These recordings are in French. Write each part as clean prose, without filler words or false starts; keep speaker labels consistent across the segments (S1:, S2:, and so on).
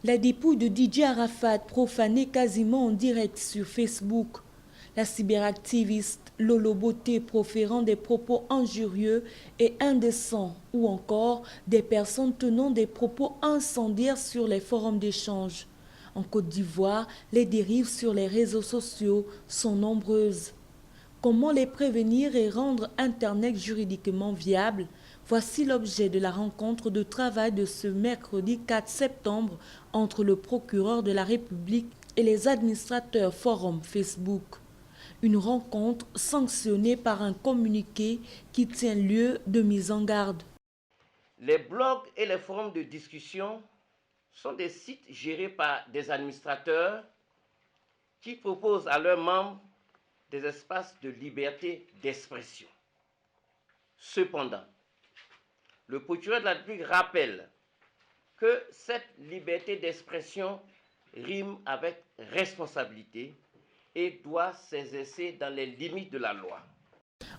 S1: La dépouille de Didier Arafat profanée quasiment en direct sur Facebook. La cyberactiviste Lolo Beauté proférant des propos injurieux et indécents ou encore des personnes tenant des propos incendiaires sur les forums d'échange. En Côte d'Ivoire, les dérives sur les réseaux sociaux sont nombreuses. Comment les prévenir et rendre Internet juridiquement viable? Voici l'objet de la rencontre de travail de ce mercredi 4 septembre entre le procureur de la République et les administrateurs forum Facebook. Une rencontre sanctionnée par un communiqué qui tient lieu de mise en garde.
S2: Les blogs et les forums de discussion sont des sites gérés par des administrateurs qui proposent à leurs membres des espaces de liberté d'expression. Cependant, le procureur de la République rappelle que cette liberté d'expression rime avec responsabilité et doit s'exercer dans les limites de la loi.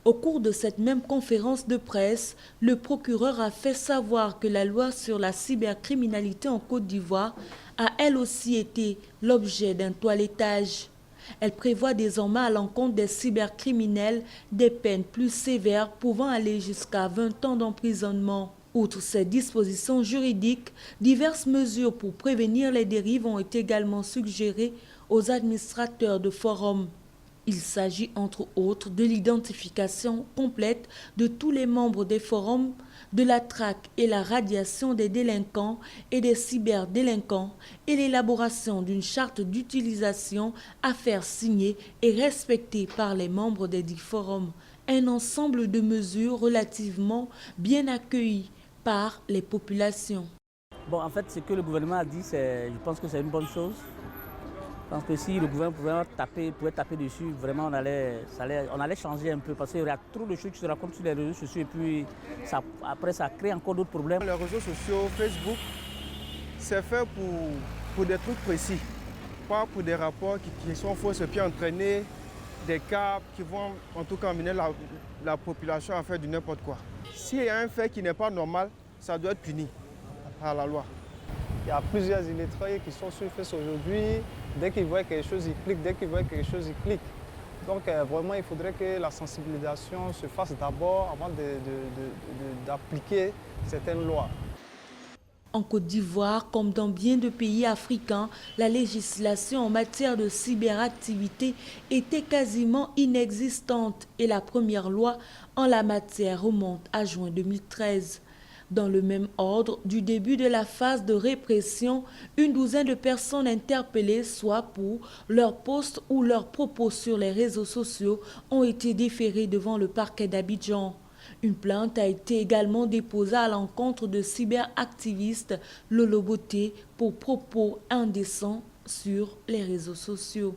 S1: Au cours de cette même conférence de presse, le procureur a fait savoir que la loi sur la cybercriminalité en Côte d'Ivoire a elle aussi été l'objet d'un toilettage. Elle prévoit désormais à l'encontre des cybercriminels des peines plus sévères pouvant aller jusqu'à 20 ans d'emprisonnement. Outre ces dispositions juridiques, diverses mesures pour prévenir les dérives ont été également suggérées aux administrateurs de forums. Il s'agit entre autres de l'identification complète de tous les membres des forums, de la traque et la radiation des délinquants et des cyberdélinquants et l'élaboration d'une charte d'utilisation à faire signer et respecter par les membres des dix forums. Un ensemble de mesures relativement bien accueillies par les populations.
S3: Bon, en fait, ce que le gouvernement a dit, je pense que c'est une bonne chose. Je pense que si le gouvernement pouvait taper dessus, vraiment on allait changer un peu parce qu'il y a trop de choses qui se racontent sur les réseaux sociaux et puis après ça crée encore d'autres problèmes.
S4: Les réseaux sociaux, Facebook, c'est fait pour des trucs précis, pas pour des rapports qui sont fausses et puis entraîner des cas qui vont en tout cas amener la population à faire du n'importe quoi. S'il y a un fait qui n'est pas normal, ça doit être puni par la loi.
S5: Il y a plusieurs illettrés qui sont sur Facebook aujourd'hui. Dès qu'ils voient quelque chose, ils cliquent. Dès qu'ils voient quelque chose, ils cliquent. Donc vraiment, il faudrait que la sensibilisation se fasse d'abord avant d'appliquer certaines lois.
S1: En Côte d'Ivoire, comme dans bien de pays africains, la législation en matière de cyberactivité était quasiment inexistante et la première loi en la matière remonte à juin 2013. Dans le même ordre, du début de la phase de répression, une douzaine de personnes interpellées, soit pour leurs posts ou leurs propos sur les réseaux sociaux, ont été déférées devant le parquet d'Abidjan. Une plainte a été également déposée à l'encontre de cyberactiviste Lolo Beauté pour propos indécents sur les réseaux sociaux.